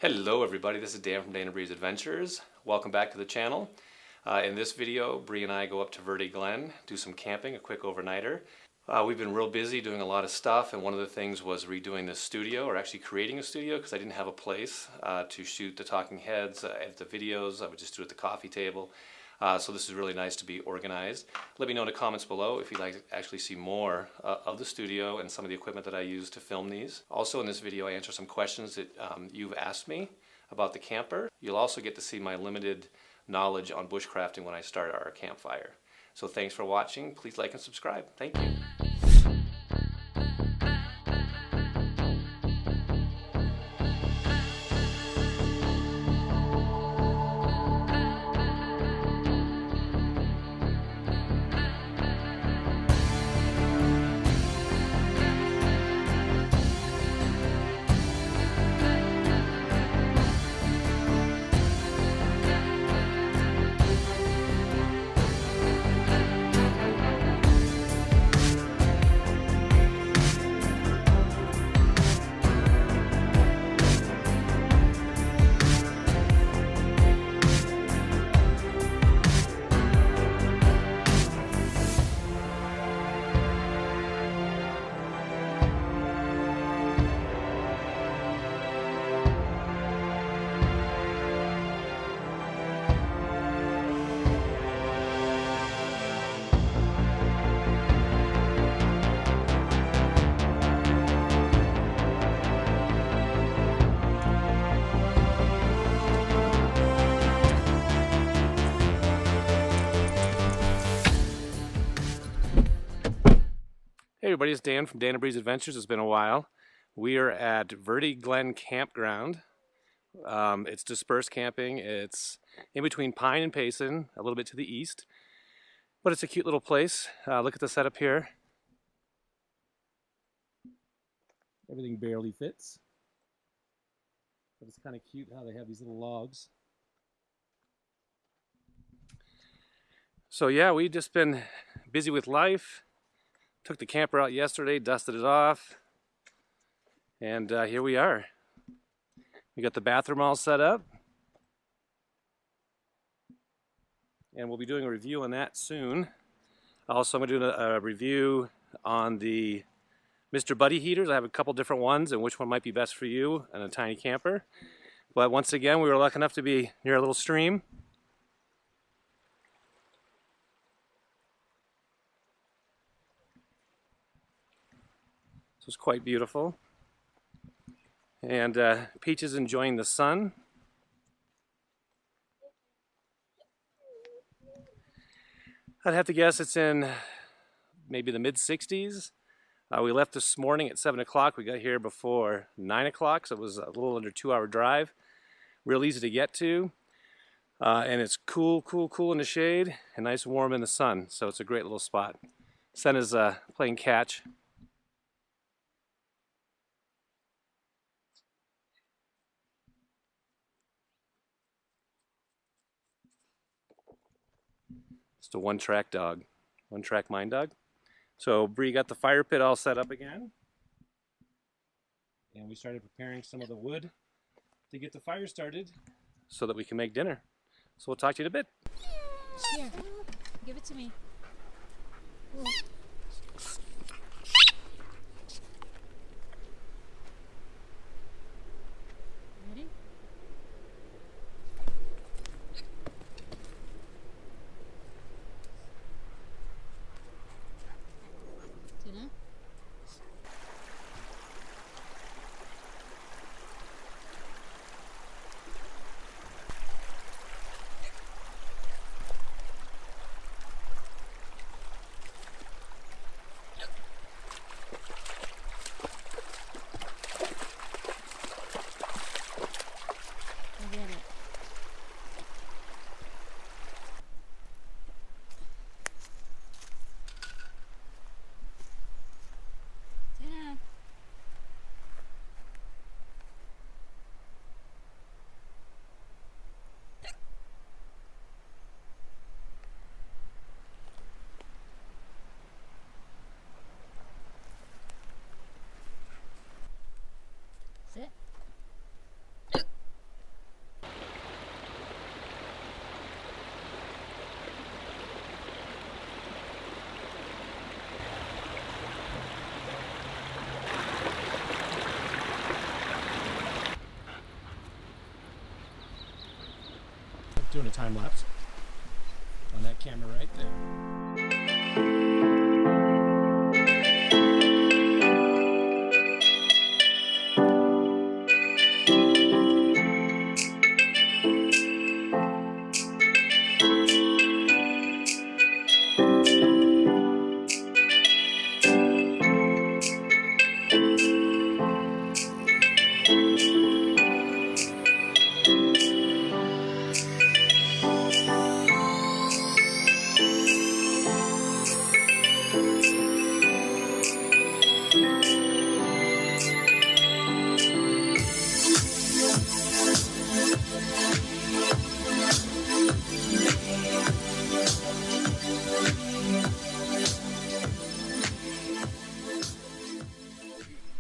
Hello everybody, this is Dan from Dan and Bri's Adventures. Welcome back to the channel. In this video, Bri and I go up to Verde Glenn, do some camping, a quick overnighter. We've been real busy doing a lot of stuff, and one of the things was redoing the studio, or actually creating a studio, because I didn't have a place to shoot the talking heads, edit the videos. I would just do it at the coffee table. So this is really nice to be organized. Let me know in the comments below if you'd like to actually see more of the studio and some of the equipment that I use to film these. Also in this video I answer some questions that you've asked me about the camper. You'll also get to see my limited knowledge on bushcrafting when I start our campfire. So thanks for watching. Please like and subscribe. Thank you. Hey everybody, it's Dan from Dan and Bri's Adventures. It's been a while. We are at Verde Glenn Campground. It's dispersed camping. It's in between Pine and Payson, a little bit to the east. But it's a cute little place. Look at the setup here. Everything barely fits. But it's kind of cute how they have these little logs. So yeah, we've just been busy with life. Took the camper out yesterday, dusted it off, and here we are. We got the bathroom all set up, and we'll be doing a review on that soon. Also, I'm going to do a review on the Mr. Buddy heaters. I have a couple different ones, and which one might be best for you in a tiny camper. But once again, we were lucky enough to be near a little stream. It's quite beautiful, and Peach is enjoying the sun. I'd have to guess it's in maybe the mid-60s. We left this morning at 7 o'clock. We got here before 9 o'clock, so it was a little under 2-hour drive. Real easy to get to, and it's cool in the shade and nice and warm in the sun, so it's a great little spot. Sun is playing catch. Just a one-track dog, one-track mine dog. So Bri got the fire pit all set up again, and we started preparing some of the wood to get the fire started so that we can make dinner. So we'll talk to you in a bit. Here, give it to me. Ready? Dinner? doing a time lapse on that camera right there.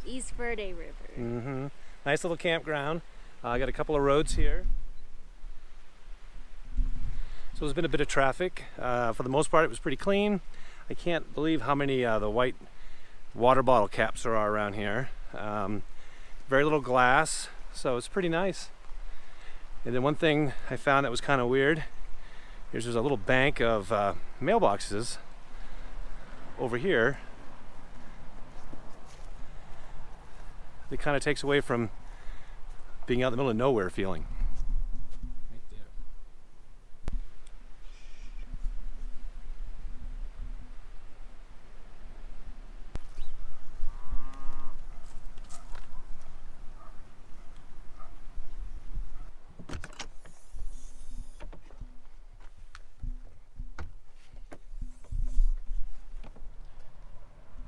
East Verde River. Nice little campground. I got a couple of roads here. So there's been a bit of traffic. For the most part, it was pretty clean. I can't believe how many the white water bottle caps there are around here. Very little glass, so it's pretty nice. And then one thing I found that was kind of weird, there's a little bank of mailboxes over here. It kind of takes away from being out in the middle of nowhere feeling. Right there.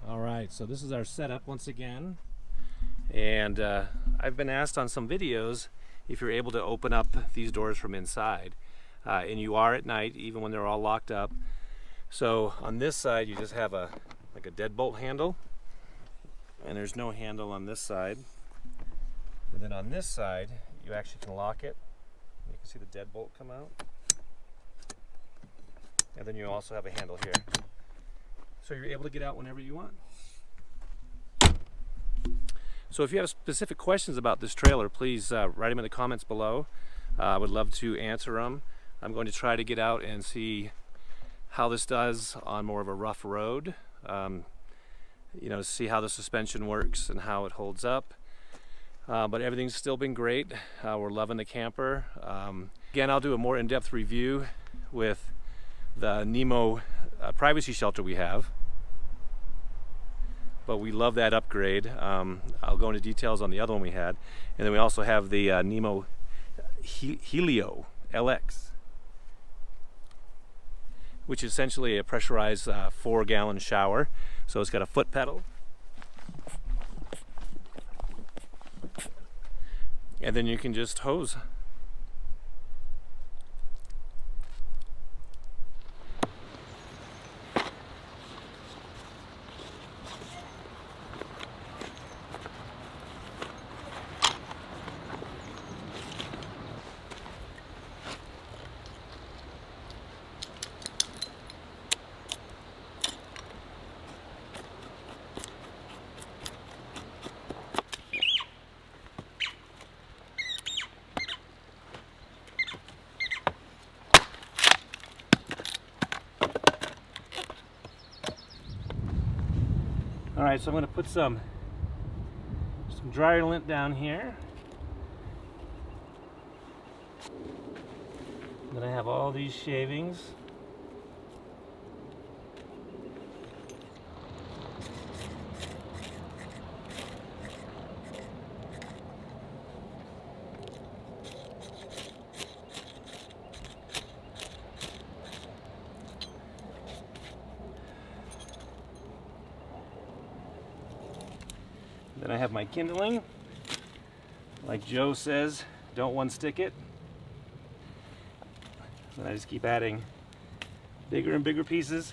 All right, so this is our setup once again. And I've been asked on some videos if you're able to open up these doors from inside. And you are at night, even when they're all locked up. So on this side, you just have like a deadbolt handle. And there's no handle on this side. And then on this side, you actually can lock it. You can see the deadbolt come out. And then you also have a handle here. So you're able to get out whenever you want. So if you have specific questions about this trailer, please write them in the comments below. I would love to answer them. I'm going to try to get out and see how this does on more of a rough road. You know, see how the suspension works and how it holds up. But everything's still been great. We're loving the camper. Again, I'll do a more in-depth review with the Nemo privacy shelter we have. But we love that upgrade. I'll go into details on the other one we had. And then we also have the Nemo Helio LX, which is essentially a pressurized 4-gallon shower. So it's got a foot pedal. And then you can just hose. All right, so I'm going to put some dryer lint down here. Then I have all these shavings. Then I have my kindling. Like Joe says, don't one stick it. Then I just keep adding bigger and bigger pieces.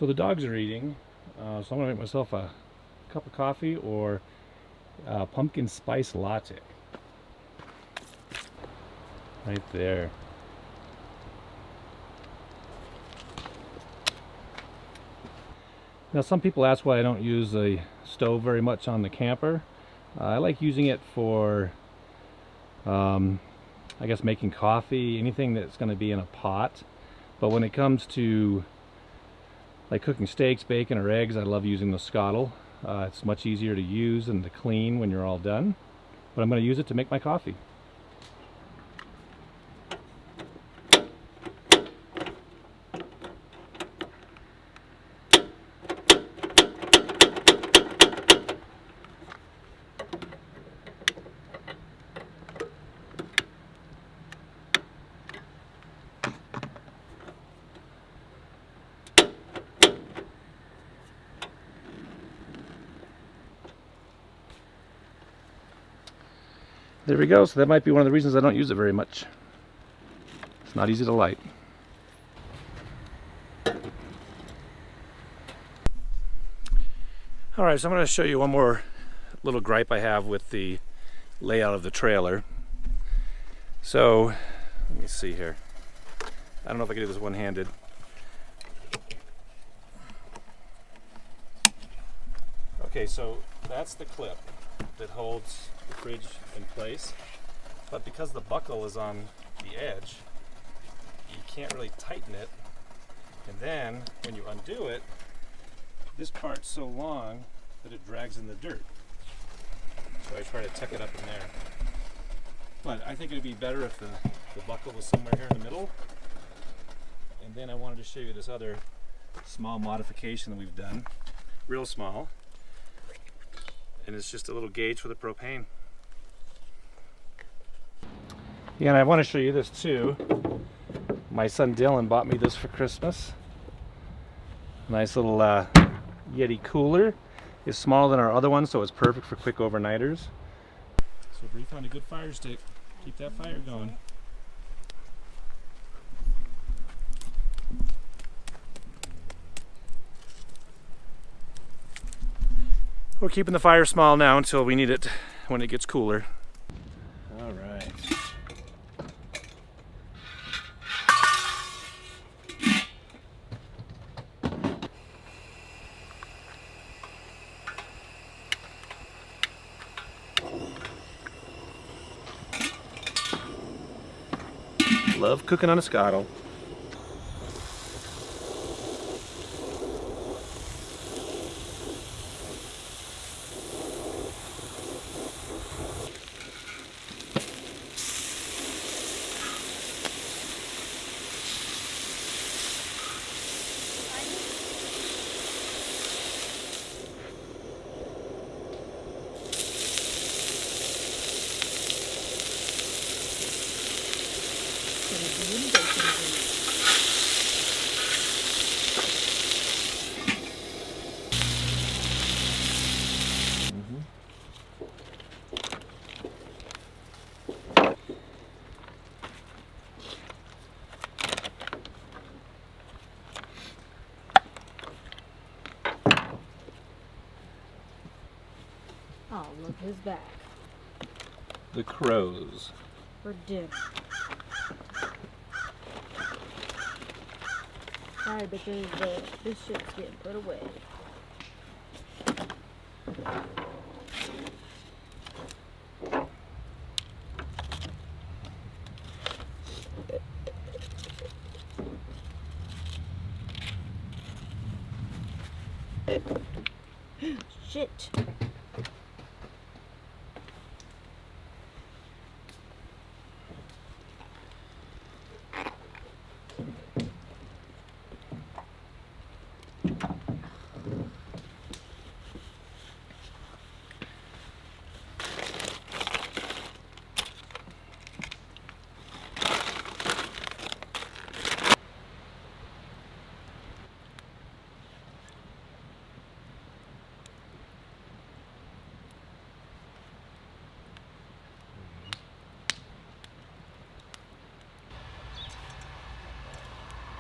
So the dogs are eating, so I'm going to make myself a cup of coffee or a pumpkin spice latte. Right there. Now some people ask why I don't use a stove very much on the camper. I like using it for, I guess, making coffee, anything that's going to be in a pot. But when it comes to like cooking steaks, bacon, or eggs, I love using the scuttle. It's much easier to use and to clean when you're all done. But I'm going to use it to make my coffee. There we go. So that might be one of the reasons I don't use it very much. It's not easy to light. Alright, so I'm going to show you one more little gripe I have with the layout of the trailer. So, let me see here. I don't know if I can do this one-handed. Okay, so that's the clip that holds the fridge in place, but because the buckle is on the edge, you can't really tighten it, and then when you undo it, this part's so long that it drags in the dirt. So I try to tuck it up in there. But I think it'd be better if the buckle was somewhere here in the middle. And then I wanted to show you this other small modification that we've done. Real small. And it's just a little gauge for the propane. Yeah, and I want to show you this too. My son Dylan bought me this for Christmas. Nice little Yeti cooler. It's smaller than our other one, so it's perfect for quick overnighters. So Bri found a good fire stick. Keep that fire going. We're keeping the fire small now until we need it when it gets cooler. All right. Love cooking on a scuttle. Oh, look who's back The crows. for dinner. Sorry, because this shit's getting put away. Shit.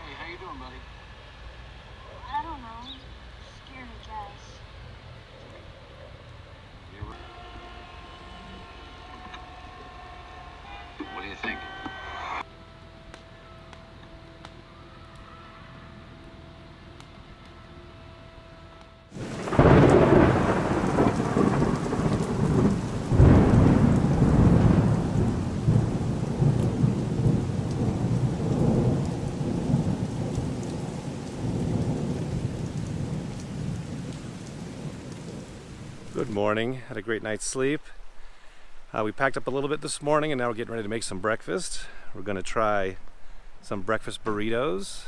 Hey, how you doing, buddy? I don't know. Scared, I guess. What do you think? Good morning. Had a great night's sleep. We packed up a little bit this morning and now we're getting ready to make some breakfast. We're going to try some breakfast burritos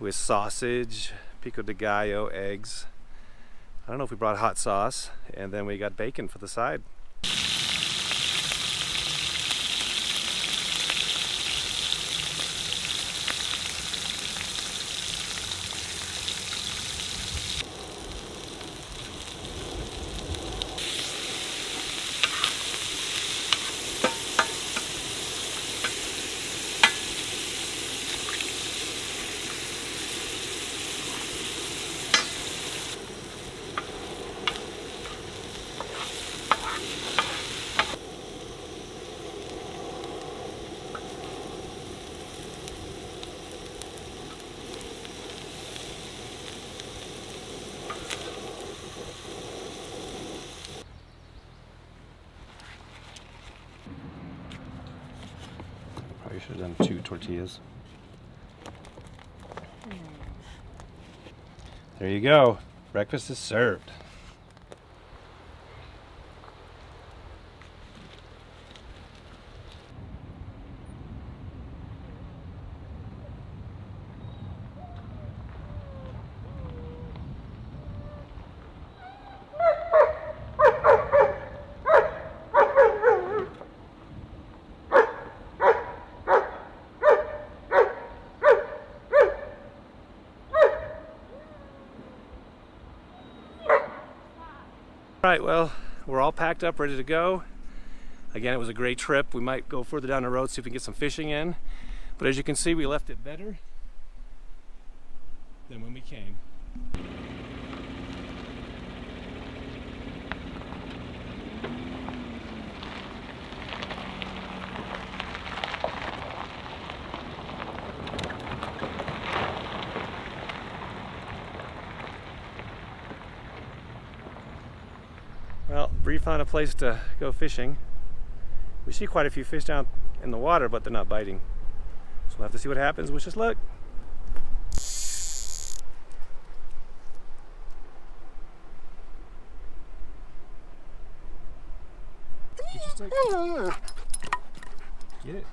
with sausage, pico de gallo, eggs. I don't know if we brought hot sauce, and then we got bacon for the side. Probably should have done 2 tortillas. There you go. Breakfast is served. Alright, well, we're all packed up, ready to go. Again, it was a great trip. We might go further down the road, see if we can get some fishing in. But as you can see, we left it better than when we came. Well, Bri found a place to go fishing. We see quite a few fish down in the water, but they're not biting. So we'll have to see what happens. Wish us luck. Get it.